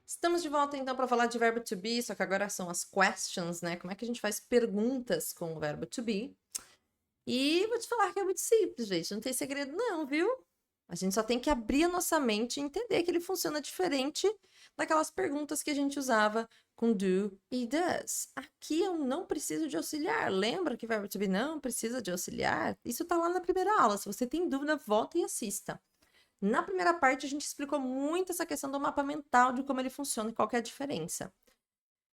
Estamos de volta então para falar de verbo to be, só que agora são as questions, né? Como é que a gente faz perguntas com o verbo to be? E vou te falar que é muito simples, gente. Não tem segredo, não, viu? A gente só tem que abrir a nossa mente e entender que ele funciona diferente daquelas perguntas que a gente usava com do e does. Aqui eu não preciso de auxiliar. Lembra que verbo to be não precisa de auxiliar? Isso tá lá na primeira aula. Se você tem dúvida, volta e assista. Na primeira parte, a gente explicou muito essa questão do mapa mental, de como ele funciona e qual que é a diferença.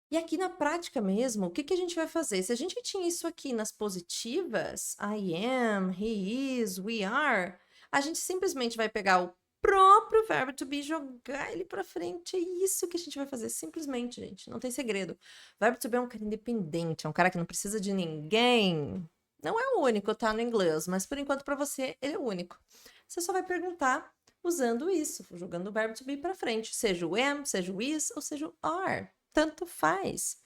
E aqui na prática mesmo, o que que a gente vai fazer? Se a gente tinha isso aqui nas positivas, I am, he is, we are, a gente simplesmente vai pegar o próprio verbo to be e jogar ele para frente. É isso que a gente vai fazer, simplesmente, gente. Não tem segredo. O verbo to be é um cara independente, é um cara que não precisa de ninguém. Não é o único, tá, no inglês, mas por enquanto para você ele é o único. Você só vai perguntar usando isso, jogando o verbo to be para frente, seja o am, seja o is ou seja o are. Tanto faz.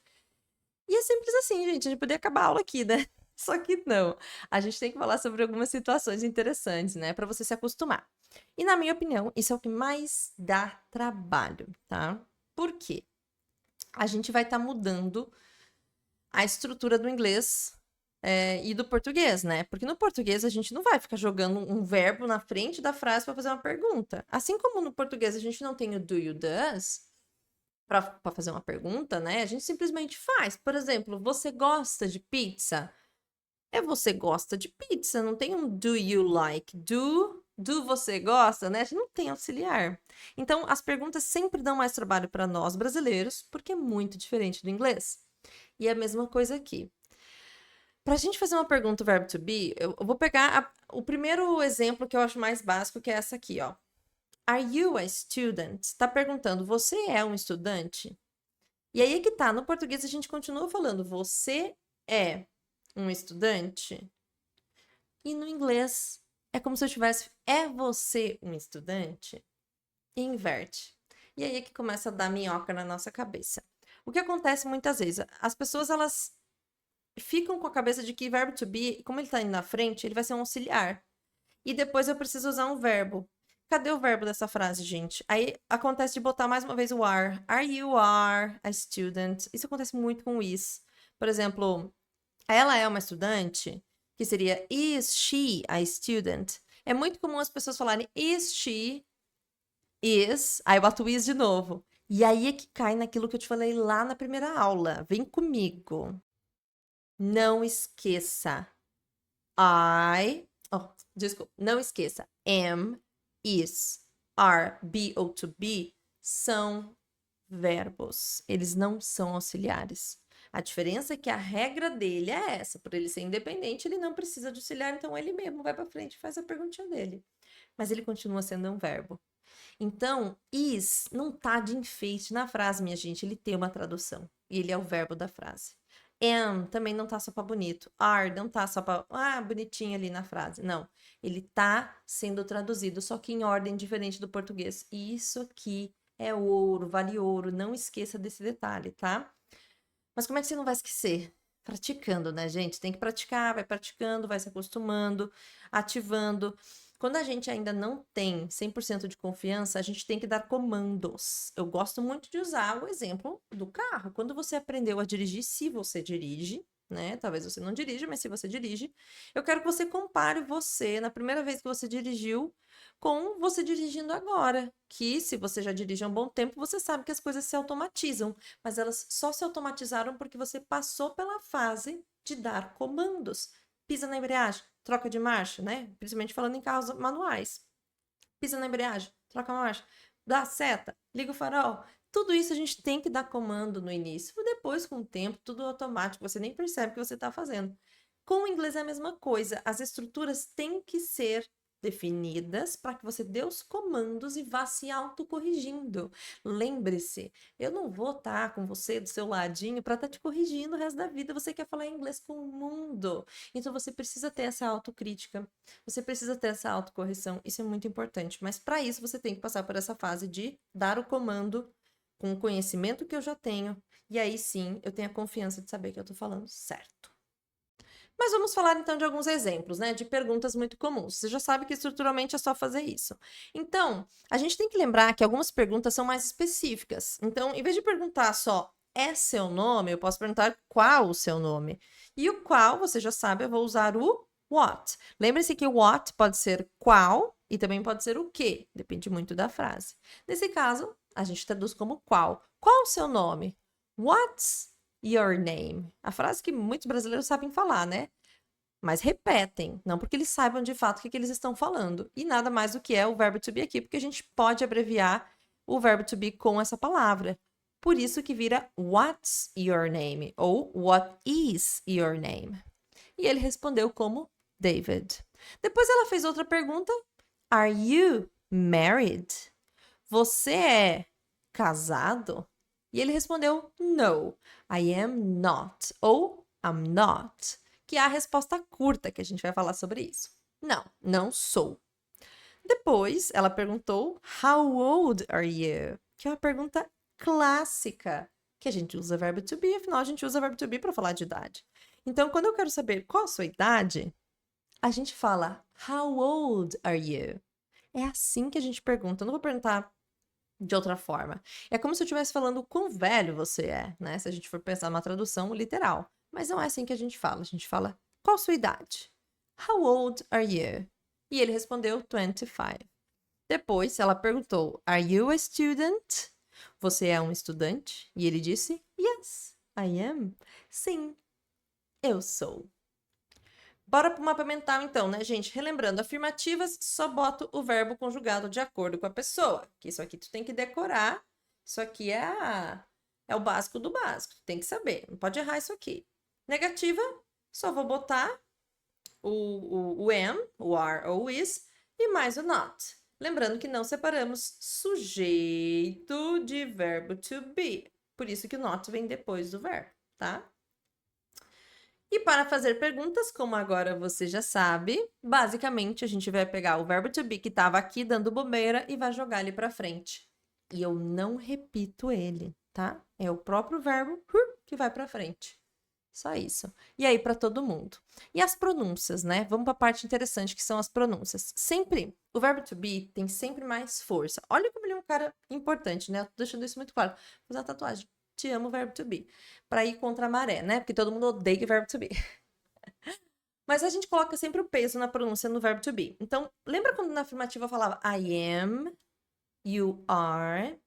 E é simples assim, gente. A gente poderia acabar a aula aqui, né? Só que não. A gente tem que falar sobre algumas situações interessantes, né? Para você se acostumar. E na minha opinião, isso é o que mais dá trabalho, tá? Por quê? A gente vai estar mudando a estrutura do inglês e do português, né? Porque no português a gente não vai ficar jogando um verbo na frente da frase para fazer uma pergunta. Assim como no português a gente não tem o do you does para fazer uma pergunta, né? A gente simplesmente faz. Por exemplo, você gosta de pizza? É você gosta de pizza, não tem um do you like? Do você gosta, né? A gente não tem auxiliar. Então, as perguntas sempre dão mais trabalho para nós brasileiros, porque é muito diferente do inglês. E é a mesma coisa aqui. Para a gente fazer uma pergunta, o verbo to be, eu vou pegar o primeiro exemplo que eu acho mais básico, que é essa aqui, ó. Are you a student? Está perguntando, você é um estudante? E aí é que tá, no português a gente continua falando, você é um estudante? E no inglês é como se eu tivesse, é você um estudante? E inverte. E aí é que começa a dar minhoca na nossa cabeça. O que acontece muitas vezes, as pessoas elas ficam com a cabeça de que verbo to be, como ele tá indo na frente, ele vai ser um auxiliar. E depois eu preciso usar um verbo. Cadê o verbo dessa frase, gente? Aí acontece de botar mais uma vez o are. Are you are a student? Isso acontece muito com o is. Por exemplo, ela é uma estudante, que seria is she a student? É muito comum as pessoas falarem is she is, aí eu boto o is de novo. E aí é que cai naquilo que eu te falei lá na primeira aula. Vem comigo. Não esqueça. Desculpa, não esqueça. Am, is, are, be ou to be são verbos. Eles não são auxiliares. A diferença é que a regra dele é essa. Por ele ser independente, ele não precisa de auxiliar, então ele mesmo vai para frente e faz a perguntinha dele. Mas ele continua sendo um verbo. Então, is não tá de enfeite na frase, minha gente. Ele tem uma tradução. E ele é o verbo da frase. Am também não tá só para bonito. Are não tá só para bonitinho ali na frase. Não. Ele tá sendo traduzido, só que em ordem diferente do português. E isso aqui é ouro, vale ouro. Não esqueça desse detalhe, tá? Mas como é que você não vai esquecer? Praticando, né, gente? Tem que praticar, vai praticando, vai se acostumando, ativando. Quando a gente ainda não tem 100% de confiança, a gente tem que dar comandos. Eu gosto muito de usar o exemplo do carro. Quando você aprendeu a dirigir, se você dirige, né? Talvez você não dirija, mas se você dirige, eu quero que você compare você na primeira vez que você dirigiu com você dirigindo agora. Que se você já dirige há um bom tempo, você sabe que as coisas se automatizam, mas elas só se automatizaram porque você passou pela fase de dar comandos. Pisa na embreagem, troca de marcha, né? Principalmente falando em carros manuais. Pisa na embreagem, troca a marcha, dá a seta, liga o farol. Tudo isso a gente tem que dar comando no início. Depois, com o tempo, tudo automático, você nem percebe o que você está fazendo. Com o inglês é a mesma coisa. As estruturas têm que ser definidas para que você dê os comandos e vá se autocorrigindo. Lembre-se, eu não vou estar com você do seu ladinho para estar te corrigindo o resto da vida. Você quer falar inglês com o mundo. Então você precisa ter essa autocrítica, você precisa ter essa autocorreção. Isso é muito importante. Mas para isso você tem que passar por essa fase de dar o comando com o conhecimento que eu já tenho. E aí sim eu tenho a confiança de saber que eu estou falando certo. Mas vamos falar então de alguns exemplos, né, de perguntas muito comuns. Você já sabe que estruturalmente é só fazer isso. Então, a gente tem que lembrar que algumas perguntas são mais específicas. Então, em vez de perguntar só é seu nome, eu posso perguntar qual o seu nome. E o qual, você já sabe, eu vou usar o what. Lembre-se que o what pode ser qual e também pode ser o que, depende muito da frase. Nesse caso, a gente traduz como qual. Qual o seu nome? What's your name? A frase que muitos brasileiros sabem falar, né? Mas repetem, não porque eles saibam de fato o que eles estão falando. E nada mais do que é o verbo to be aqui, porque a gente pode abreviar o verbo to be com essa palavra. Por isso que vira what's your name ou what is your name. E ele respondeu como David. Depois ela fez outra pergunta: Are you married? Você é casado? E ele respondeu no, I am not ou I'm not, que é a resposta curta que a gente vai falar sobre isso. Não, não sou. Depois ela perguntou How old are you? Que é uma pergunta clássica, que a gente usa verbo to be, afinal a gente usa verbo to be para falar de idade. Então, quando eu quero saber qual a sua idade, a gente fala How old are you? É assim que a gente pergunta. Eu não vou perguntar de outra forma. É como se eu estivesse falando quão velho você é, né? Se a gente for pensar numa tradução literal. Mas não é assim que a gente fala. A gente fala, qual a sua idade? How old are you? E ele respondeu 25. Depois ela perguntou, Are you a student? Você é um estudante? E ele disse, Yes, I am. Sim, eu sou. Bora pro mapa mental, então, né, gente? Relembrando, afirmativas, só boto o verbo conjugado de acordo com a pessoa. Que isso aqui tu tem que decorar. Isso aqui é o básico do básico. Tu tem que saber. Não pode errar isso aqui. Negativa, só vou botar o am, o are ou is, e mais o not. Lembrando que não separamos sujeito de verbo to be. Por isso que o not vem depois do verbo, tá? E para fazer perguntas, como agora você já sabe, basicamente a gente vai pegar o verbo to be que estava aqui dando bobeira e vai jogar ele para frente. E eu não repito ele, tá? É o próprio verbo que vai para frente. Só isso. E aí para todo mundo. E as pronúncias, né? Vamos para a parte interessante que são as pronúncias. Sempre, o verbo to be tem sempre mais força. Olha como ele é um cara importante, né? Eu tô deixando isso muito claro. Vou fazer uma tatuagem. Te amo, verbo to be. Para ir contra a maré, né? Porque todo mundo odeia o verbo to be. Mas a gente coloca sempre o peso na pronúncia no verbo to be. Então, lembra quando na afirmativa eu falava I am, you are,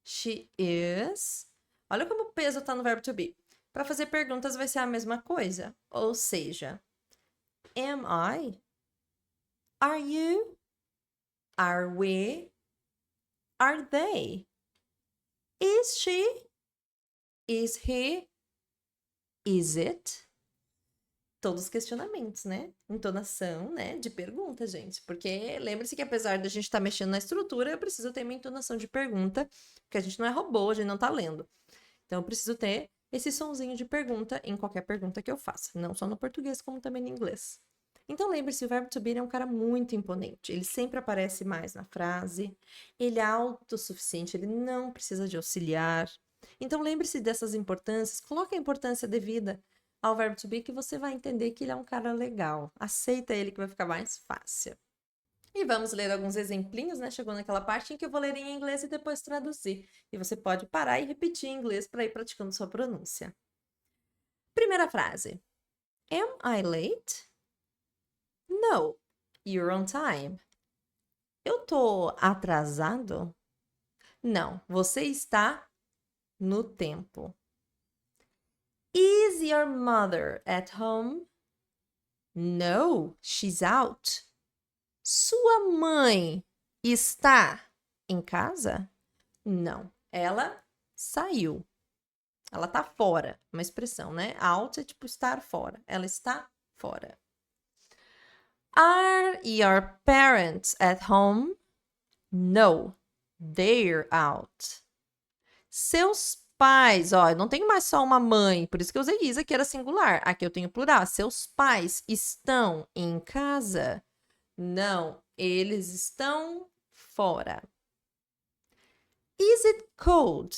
she is? Olha como o peso tá no verbo to be. Para fazer perguntas vai ser a mesma coisa. Ou seja, am I? Are you? Are we? Are they? Is she? Is he? Is it? Todos os questionamentos, né? Entonação, né? De pergunta, gente. Porque lembre-se que apesar de a gente estar mexendo na estrutura, eu preciso ter uma entonação de pergunta, porque a gente não é robô, a gente não tá lendo. Então, eu preciso ter esse sonzinho de pergunta em qualquer pergunta que eu faça. Não só no português, como também no inglês. Então, lembre-se, o verbo to be é um cara muito imponente. Ele sempre aparece mais na frase. Ele é autossuficiente, ele não precisa de auxiliar. Então, lembre-se dessas importâncias. Coloque a importância devida ao verbo to be que você vai entender que ele é um cara legal. Aceita ele que vai ficar mais fácil. E vamos ler alguns exemplinhos, né? Chegou naquela parte em que eu vou ler em inglês e depois traduzir. E você pode parar e repetir em inglês para ir praticando sua pronúncia. Primeira frase. Am I late? No, you're on time. Eu tô atrasado? Não, você está no tempo. Is your mother at home? No, she's out. Sua mãe está em casa? Não, ela saiu. Ela tá fora, uma expressão, né? Out é tipo estar fora. Ela está fora. Are your parents at home? No, they're out. Seus pais, ó, eu não tenho mais só uma mãe, por isso que eu usei is, aqui era singular. Aqui eu tenho plural. Seus pais estão em casa? Não, eles estão fora. Is it cold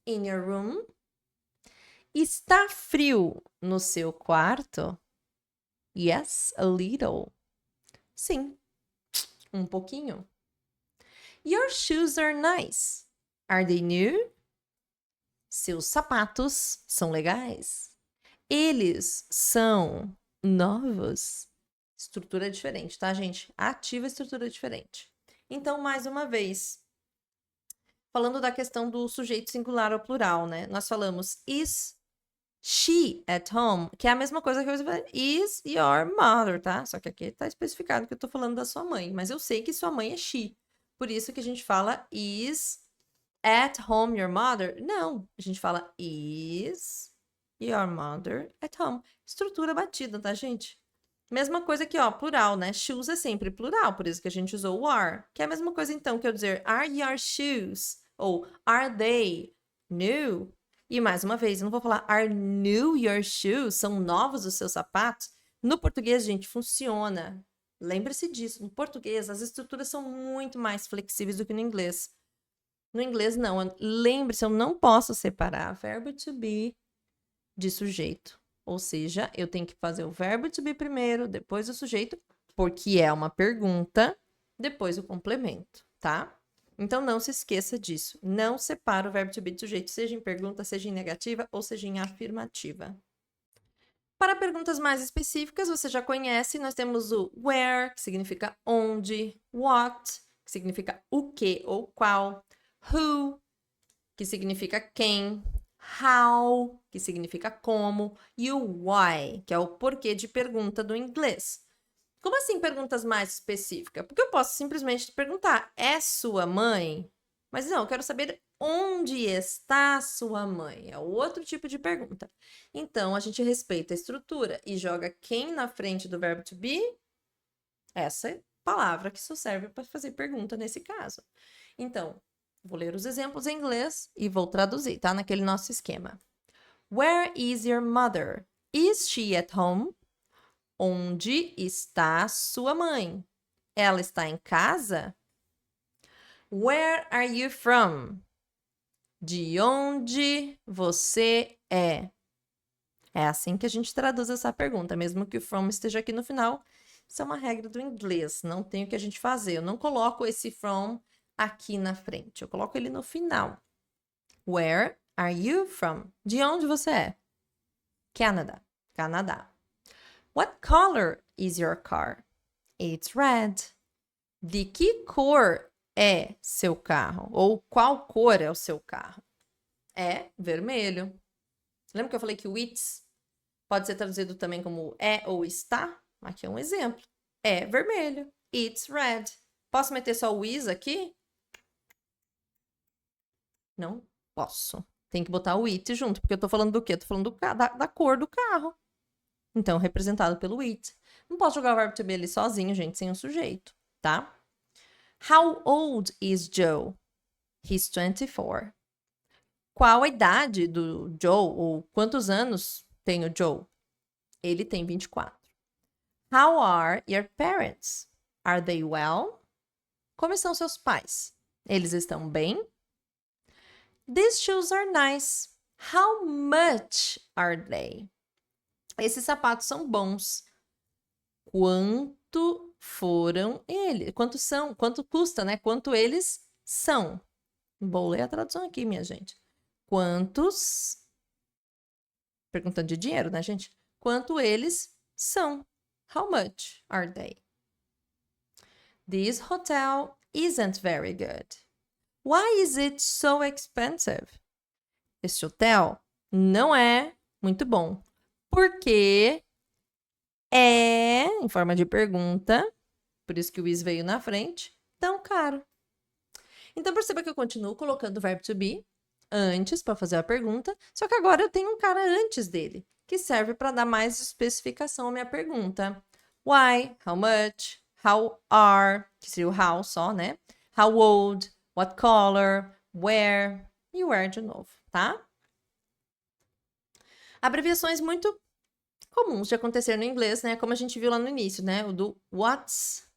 in your room? Está frio no seu quarto? Yes, a little. Sim, um pouquinho. Your shoes are nice. Are they new? Seus sapatos são legais. Eles são novos. Estrutura diferente, tá, gente? Ativa estrutura diferente. Então, mais uma vez, falando da questão do sujeito singular ou plural, né? Nós falamos is she at home, que é a mesma coisa que eu falei, is your mother, tá? Só que aqui tá especificado que eu tô falando da sua mãe, mas eu sei que sua mãe é she. Por isso que a gente fala is at home your mother? Não, a gente fala is your mother at home. Estrutura batida, tá, gente? Mesma coisa aqui, ó, plural, né? Shoes é sempre plural, por isso que a gente usou o are. Que é a mesma coisa, então, que eu dizer are your shoes? Ou are they new? E mais uma vez, eu não vou falar are new your shoes? São novos os seus sapatos? No português, gente, funciona. Lembre-se disso. No português, as estruturas são muito mais flexíveis do que no inglês. No inglês, não. Lembre-se, eu não posso separar verbo to be de sujeito. Ou seja, eu tenho que fazer o verbo to be primeiro, depois o sujeito, porque é uma pergunta, depois o complemento, tá? Então, não se esqueça disso. Não separa o verbo to be de sujeito, seja em pergunta, seja em negativa ou seja em afirmativa. Para perguntas mais específicas, você já conhece, nós temos o where, que significa onde, what, que significa o que ou qual, who, que significa quem, how, que significa como, e o why, que é o porquê de pergunta do inglês. Como assim perguntas mais específicas? Porque eu posso simplesmente perguntar, é sua mãe? Mas não, eu quero saber onde está sua mãe. É outro tipo de pergunta. Então, a gente respeita a estrutura e joga quem na frente do verbo to be? Essa palavra que só serve para fazer pergunta nesse caso. Então, vou ler os exemplos em inglês e vou traduzir, tá? Naquele nosso esquema. Where is your mother? Is she at home? Onde está sua mãe? Ela está em casa? Where are you from? De onde você é? É assim que a gente traduz essa pergunta, mesmo que o from esteja aqui no final. Isso é uma regra do inglês, não tem o que a gente fazer. Eu não coloco esse from aqui na frente, eu coloco ele no final. Where are you from? De onde você é? Canada, Canadá. What color is your car? It's red. De que cor é seu carro? Ou qual cor é o seu carro? É vermelho. Lembra que eu falei que o it's pode ser traduzido também como é ou está? Aqui é um exemplo. É vermelho. It's red. Posso meter só o is aqui? Não posso. Tem que botar o it junto, porque eu tô falando do quê? Eu tô falando da cor do carro. Então, representado pelo it. Não posso jogar o verbo to be ali sozinho, gente, sem o sujeito, tá? How old is Joe? He's 24. Qual a idade do Joe? Ou quantos anos tem o Joe? Ele tem 24. How are your parents? Are they well? Como estão seus pais? Eles estão bem? These shoes are nice. How much are they? Esses sapatos são bons. Quanto foram eles? Quanto são? Quanto custa, né? Quanto eles são? Vou ler a tradução aqui, minha gente. Quantos... Perguntando de dinheiro, né, gente? Quanto eles são? How much are they? This hotel isn't very good. Why is it so expensive? Este hotel não é muito bom. Porque é, em forma de pergunta, por isso que o is veio na frente, tão caro. Então, perceba que eu continuo colocando o verbo to be antes para fazer a pergunta, só que agora eu tenho um cara antes dele, que serve para dar mais especificação à minha pergunta. Why? How much? How are? Que seria o how só, né? How old? What color? Where? E where de novo, tá? Abreviações muito comuns de acontecer no inglês, né? Como a gente viu lá no início, né? O do what's...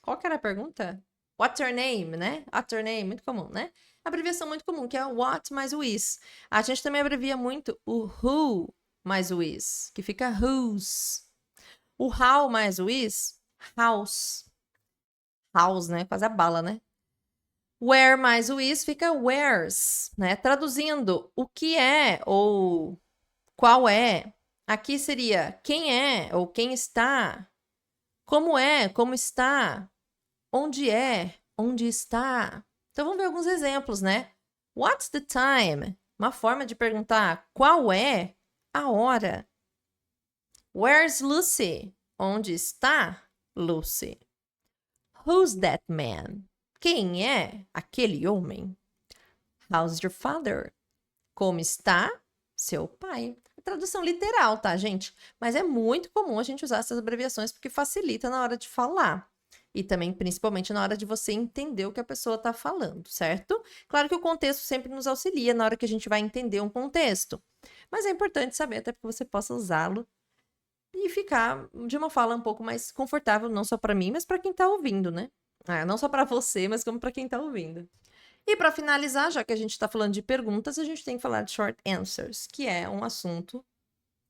Qual que era a pergunta? What's your name, né? What's your name, muito comum, né? Abreviação muito comum, que é o what mais o is. A gente também abrevia muito o who mais o is, que fica whose. O how mais o is, house. House, né? Quase a bala, né? Where mais o is fica where's, né? Traduzindo, o que é ou qual é. Aqui seria quem é ou quem está. Como é, como está. Onde é, onde está. Então vamos ver alguns exemplos, né? What's the time? Uma forma de perguntar qual é a hora. Where's Lucy? Onde está Lucy? Who's that man? Quem é aquele homem? How's your father? Como está seu pai? Tradução literal, tá, gente? Mas é muito comum a gente usar essas abreviações porque facilita na hora de falar. E também, principalmente, na hora de você entender o que a pessoa está falando, certo? Claro que o contexto sempre nos auxilia na hora que a gente vai entender um contexto. Mas é importante saber, até porque você possa usá-lo e ficar de uma fala um pouco mais confortável, não só para mim, mas para quem está ouvindo, né? Não só para você, mas como para quem está ouvindo. E para finalizar, já que a gente está falando de perguntas, a gente tem que falar de short answers, que é um assunto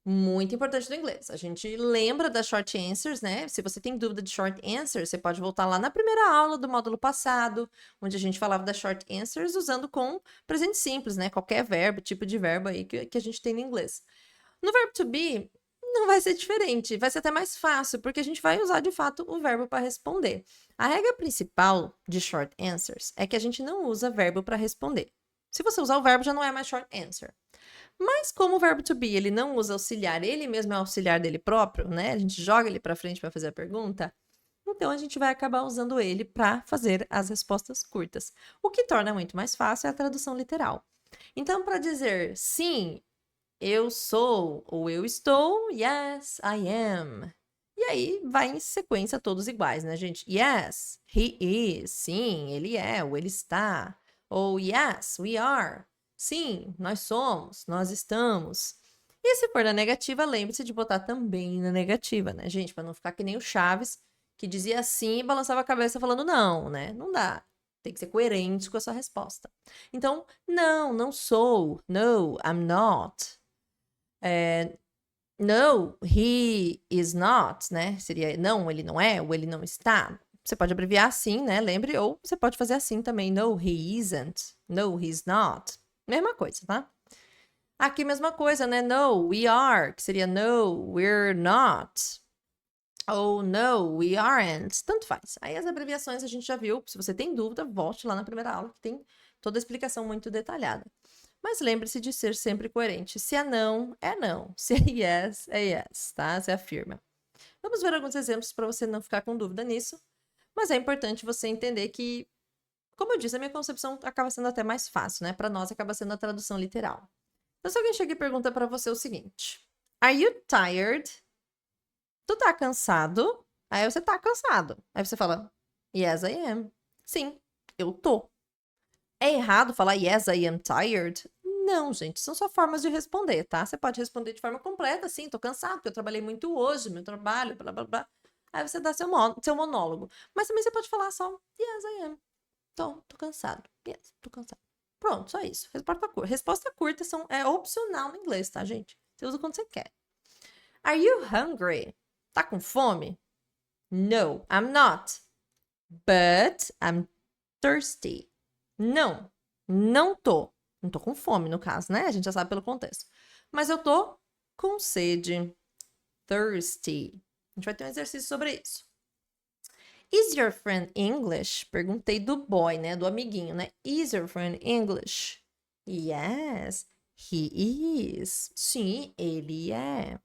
muito importante do inglês. A gente lembra das short answers, né? Se você tem dúvida de short answers, você pode voltar lá na primeira aula do módulo passado, onde a gente falava das short answers usando com presente simples, né? Qualquer verbo, tipo de verbo aí que a gente tem no inglês. No verbo to be, não vai ser diferente, vai ser até mais fácil, porque a gente vai usar de fato o verbo para responder. A regra principal de short answers é que a gente não usa verbo para responder. Se você usar o verbo, já não é mais short answer. Mas como o verbo to be, ele não usa auxiliar, ele mesmo é auxiliar dele próprio, né? A gente joga ele para frente para fazer a pergunta. Então a gente vai acabar usando ele para fazer as respostas curtas. O que torna muito mais fácil é a tradução literal. Então, para dizer sim, eu sou ou eu estou, yes, I am. E aí vai em sequência todos iguais, né, gente? Yes, he is. Sim, ele é ou ele está. Ou yes, we are. Sim, nós somos, nós estamos. E se for na negativa, lembre-se de botar também na negativa, né, gente? Para não ficar que nem o Chaves, que dizia sim e balançava a cabeça falando não, né? Não dá. Tem que ser coerente com a sua resposta. Então, não, não sou. No, I'm not. No, he is not, né? Seria não, ele não é, ou ele não está. Você pode abreviar assim, né? Lembre, ou você pode fazer assim também. No, he isn't. No, he's not. Mesma coisa, tá? Aqui, mesma coisa, né? No, we are, que seria no, we're not. Ou no, we aren't. Tanto faz. Aí as abreviações a gente já viu. Se você tem dúvida, volte lá na primeira aula, que tem toda a explicação muito detalhada. Mas lembre-se de ser sempre coerente. Se é não, é não. Se é yes, tá? Você afirma. Vamos ver alguns exemplos para você não ficar com dúvida nisso. Mas é importante você entender que, como eu disse, a minha concepção acaba sendo até mais fácil, né? Para nós acaba sendo a tradução literal. Então, se alguém chega e pergunta para você o seguinte: Are you tired? Tu tá cansado? Aí você tá cansado. Aí você fala, Yes, I am. Sim, eu tô. É errado falar yes, I am tired? Não, gente, são só formas de responder, tá? Você pode responder de forma completa, sim, tô cansado, porque eu trabalhei muito hoje, meu trabalho, blá, blá, blá. Aí você dá seu monólogo. Mas também você pode falar só, yes, I am. Tô cansado. Yes, tô cansado. Pronto, só isso. Resposta curta é opcional no inglês, tá, gente? Você usa quando você quer. Are you hungry? Tá com fome? No, I'm not. But I'm thirsty. Não, não tô. Não tô com fome, no caso, né? A gente já sabe pelo contexto. Mas eu tô com sede. Thirsty. A gente vai ter um exercício sobre isso. Is your friend English? Perguntei do boy, né? Do amiguinho, né? Is your friend English? Yes, he is. Sim, ele é.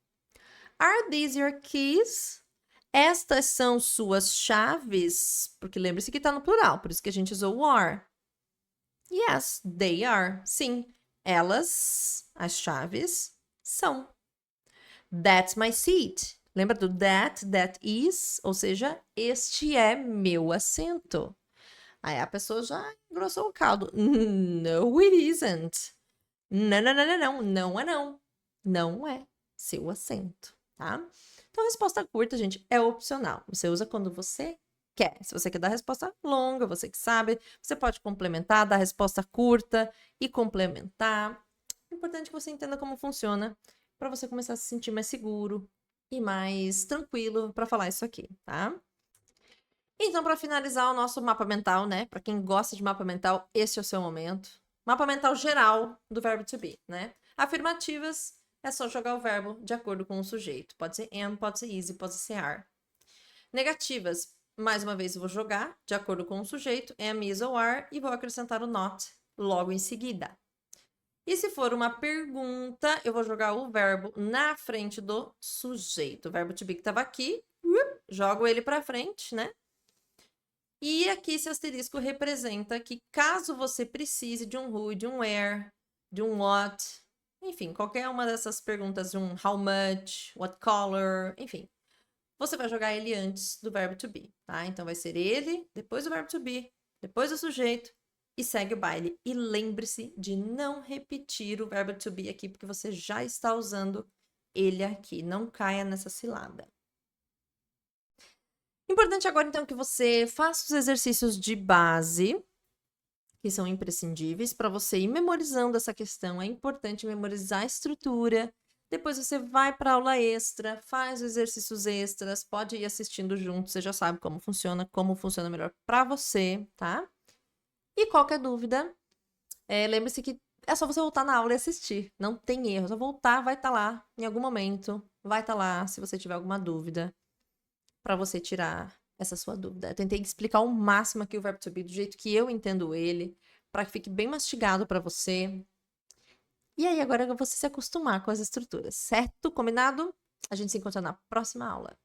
Are these your keys? Estas são suas chaves? Porque lembre-se que tá no plural, por isso que a gente usou o are. Yes, they are. Sim, elas, as chaves, são. That's my seat. Lembra do that is? Ou seja, este é meu assento. Aí a pessoa já engrossou o caldo. No, it isn't. Não, não, não, não, não. Não é não. Não é seu assento, tá? Então, a resposta curta, gente, é opcional. Você usa quando você quer. Se você quer dar a resposta longa, você que sabe, você pode complementar, dar a resposta curta e complementar. É importante que você entenda como funciona para você começar a se sentir mais seguro e mais tranquilo para falar isso aqui, tá? Então, para finalizar o nosso mapa mental, né? Para quem gosta de mapa mental, esse é o seu momento. Mapa mental geral do verbo to be, né? Afirmativas é só jogar o verbo de acordo com o sujeito. Pode ser am, pode ser is, pode ser are. Negativas, mais uma vez eu vou jogar de acordo com o sujeito, am, is ou are, e vou acrescentar o not logo em seguida. E se for uma pergunta, eu vou jogar o verbo na frente do sujeito. O verbo to be que estava aqui, jogo ele para frente, né? E aqui esse asterisco representa que caso você precise de um who, de um where, de um what, enfim, qualquer uma dessas perguntas, de um how much, what color, enfim, você vai jogar ele antes do verbo to be, tá? Então vai ser ele, depois do verbo to be, depois do sujeito e segue o baile. E lembre-se de não repetir o verbo to be aqui, porque você já está usando ele aqui. Não caia nessa cilada. Importante agora, então, que você faça os exercícios de base, que são imprescindíveis, para você ir memorizando essa questão. É importante memorizar a estrutura. Depois você vai para a aula extra, faz os exercícios extras, pode ir assistindo junto, você já sabe como funciona melhor para você, tá? E qualquer dúvida, lembre-se que é só você voltar na aula e assistir. Não tem erro, é só voltar, vai estar lá em algum momento, vai estar lá se você tiver alguma dúvida, para você tirar essa sua dúvida. Eu tentei explicar ao máximo aqui o verbo to be do jeito que eu entendo ele, para que fique bem mastigado para você. E aí agora é você se acostumar com as estruturas, certo? Combinado? A gente se encontra na próxima aula.